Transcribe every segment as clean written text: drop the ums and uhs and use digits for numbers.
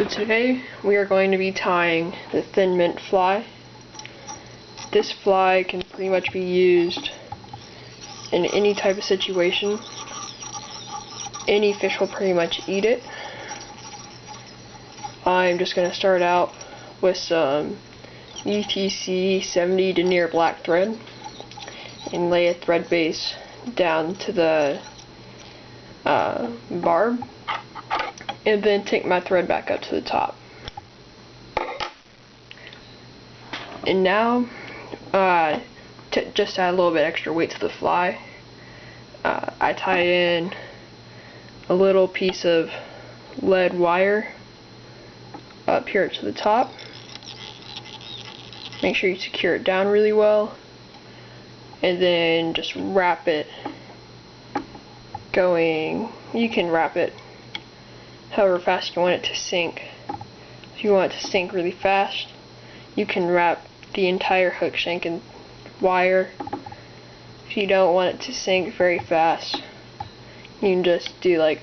So today we are going to be tying the thin mint fly. This fly can pretty much be used in any type of situation. Any fish will pretty much eat it. I'm just going to start out with some UTC 70 denier black thread and lay a thread base down to the barb, and then take my thread back up to the top. And now, just add a little bit extra weight to the fly, I tie in a little piece of lead wire up here to the top. Make sure you secure it down really well, and then just wrap it you can wrap it however fast you want it to sink. If you want it to sink really fast, you can wrap the entire hook shank in wire. If you don't want it to sink very fast, you can just do like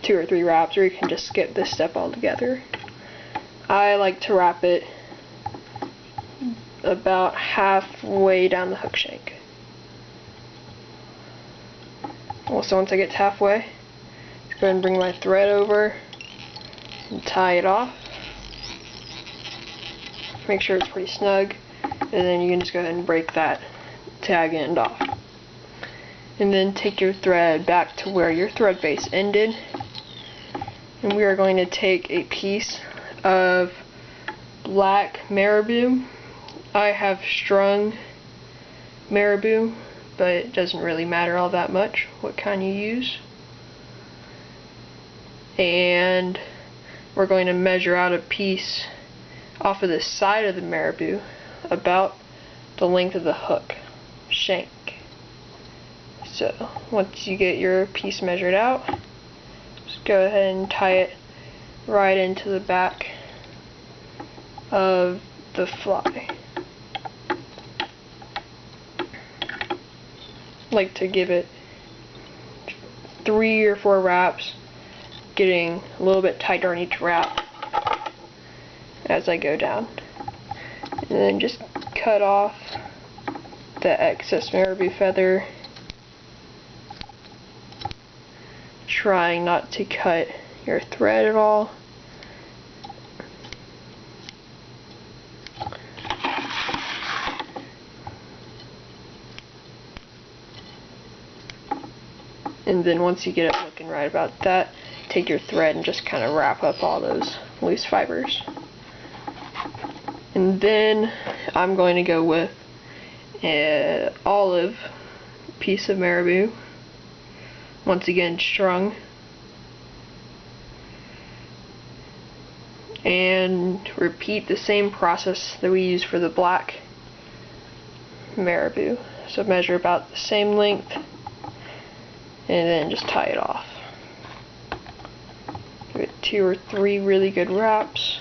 2 or 3 wraps, or you can just skip this step altogether. I like to wrap it about halfway down the hook shank. So once I get to halfway, just go ahead and bring my thread over and tie it off. Make sure it's pretty snug, and then you can just go ahead and break that tag end off. And then take your thread back to where your thread base ended, and we are going to take a piece of black marabou. I have strung marabou, but it doesn't really matter all that much what kind you use. And we're going to measure out a piece off of the side of the marabou about the length of the hook shank. So once you get your piece measured out, just go ahead and tie it right into the back of the fly. Like to give it 3 or 4 wraps, getting a little bit tighter on each wrap as I go down, and then just cut off the excess marabou feather, trying not to cut your thread at all. And then once you get it looking right about that, take your thread and just kind of wrap up all those loose fibers. And then I'm going to go with an olive piece of marabou, once again strung, and repeat the same process that we use for the black marabou. So measure about the same length, and then just tie it off. Give it 2 or 3 really good wraps,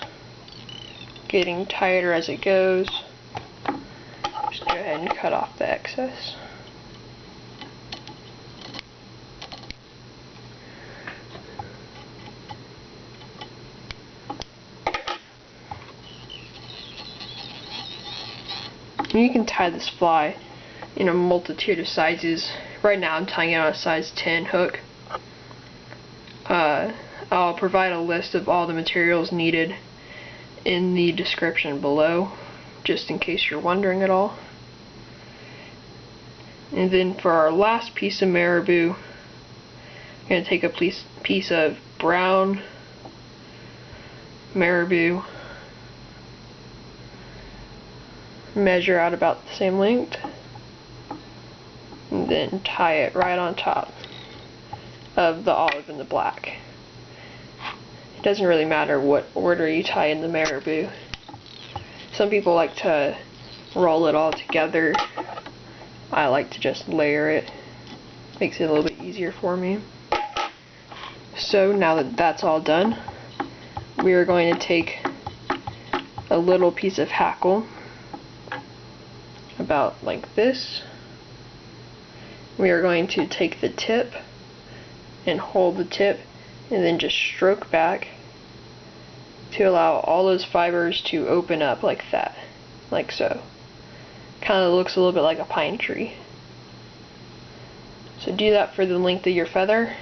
getting tighter as it goes. Just go ahead and cut off the excess. You can tie this fly in a multitude of sizes. Right now I'm tying it on a size 10 hook. I'll provide a list of all the materials needed in the description below, just in case you're wondering at all. And then for our last piece of marabou, I'm going to take a piece of brown marabou, measure out about the same length, and then tie it right on top of the olive and the black. It doesn't really matter what order you tie in the marabou. Some people like to roll it all together. I like to just layer it. Makes it a little bit easier for me. So now that that's all done, we are going to take a little piece of hackle, about like this. We are going to take the tip and hold the tip and then just stroke back to allow all those fibers to open up like that, like so. Kind of looks a little bit like a pine tree. So do that for the length of your feather,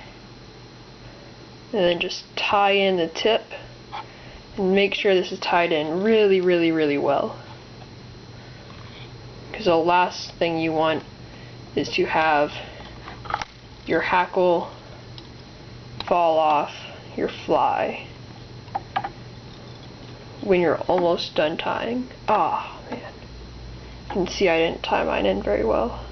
and then just tie in the tip, and make sure this is tied in really, really, really well. Because the last thing you want is to have your hackle fall off your fly when you're almost done tying. Ah, man. You can see I didn't tie mine in very well.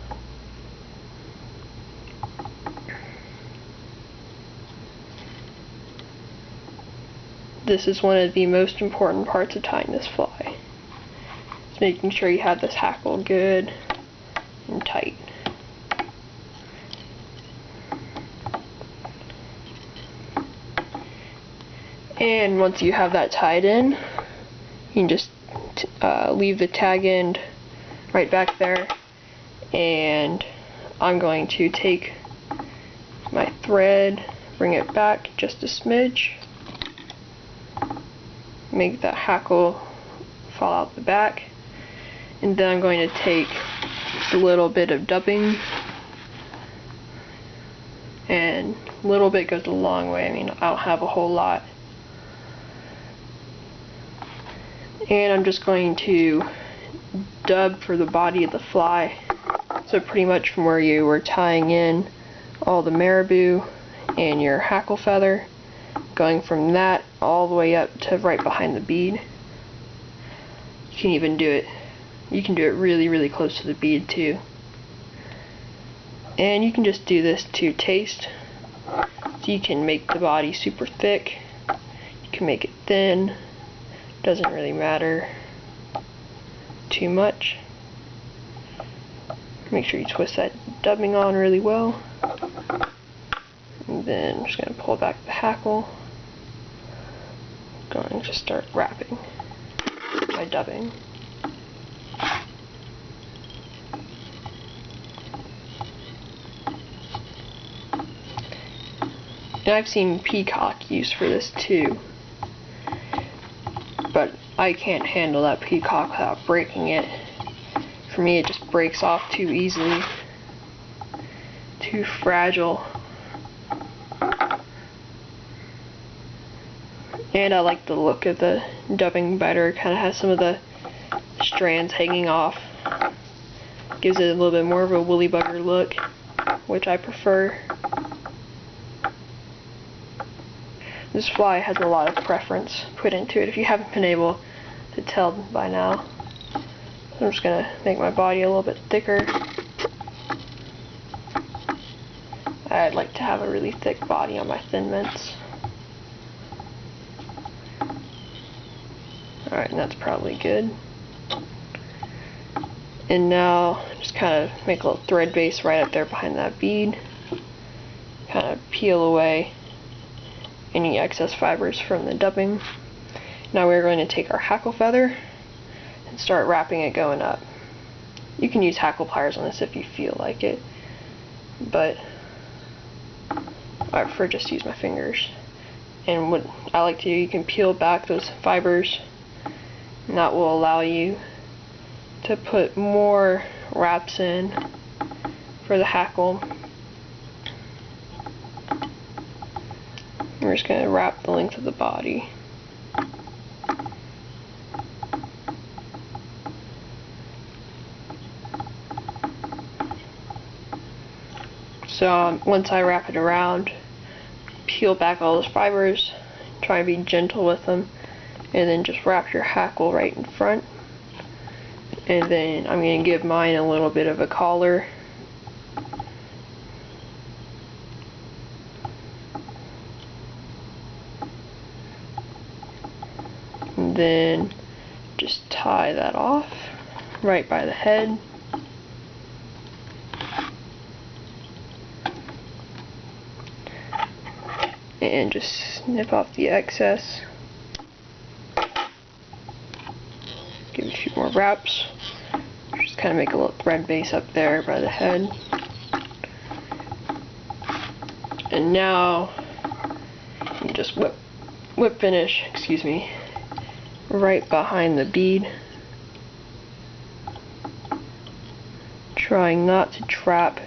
This is one of the most important parts of tying this fly. It's making sure you have this hackle good and tight. And once you have that tied in, you can just leave the tag end right back there, and I'm going to take my thread, bring it back just a smidge, make that hackle fall out the back, and then I'm going to take a little bit of dubbing, and a little bit goes a long way. I mean, I don't have a whole lot. And I'm just going to dub for the body of the fly. So pretty much from where you were tying in all the marabou and your hackle feather, going from that all the way up to right behind the bead. You can even do it, you can do it really, really close to the bead too. And you can just do this to taste. So you can make the body super thick, you can make it thin. Doesn't really matter too much. Make sure you twist that dubbing on really well. And then I'm just going to pull back the hackle. Going to start wrapping my dubbing. And I've seen peacock used for this too, but I can't handle that peacock without breaking it. For me, it just breaks off too easily. Too fragile. And I like the look of the dubbing better. It kind of has some of the strands hanging off. Gives it a little bit more of a woolly bugger look, which I prefer. This fly has a lot of preference put into it, if you haven't been able to tell by now. So I'm just going to make my body a little bit thicker. I'd like to have a really thick body on my thin mints. Alright, and that's probably good. And now just kind of make a little thread base right up there behind that bead. Kind of peel away any excess fibers from the dubbing. Now we're going to take our hackle feather and start wrapping it going up. You can use hackle pliers on this if you feel like it, but I prefer just to use my fingers. And what I like to do, you can peel back those fibers, and that will allow you to put more wraps in for the hackle. We're just going to wrap the length of the body. So once I wrap it around, peel back all those fibers, try and be gentle with them, and then just wrap your hackle right in front. And then I'm going to give mine a little bit of a collar. And then just tie that off right by the head. And just snip off the excess. Give it a few more wraps. Just kind of make a little thread base up there by the head. And now you just whip finish, excuse me, right behind the bead, trying not to trap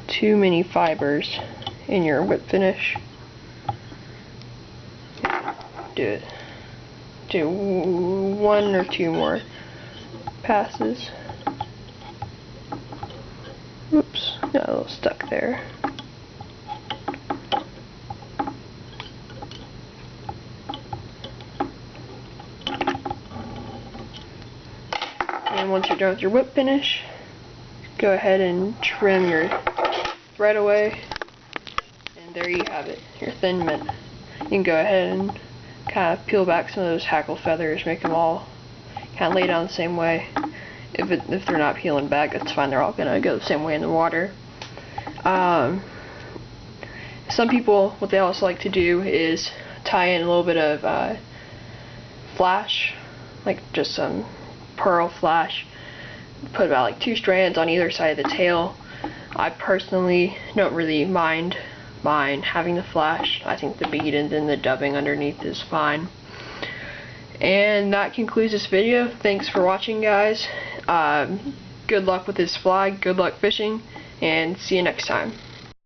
too many fibers in your whip finish. Do one or two more passes. Oops, got a little stuck there. And once you're done with your whip finish, go ahead and trim your thread away, and there you have it, your thin mint. You can go ahead and kind of peel back some of those hackle feathers, make them all kind of lay down the same way. If they're not peeling back, that's fine, they're all going to go the same way in the water. Some people, what they also like to do is tie in a little bit of flash, like just some pearl flash. Put about like 2 strands on either side of the tail. I personally don't really mind having the flash. I think the bead and then the dubbing underneath is fine. And that concludes this video. Thanks for watching, guys. Good luck with this fly, good luck fishing, and see you next time.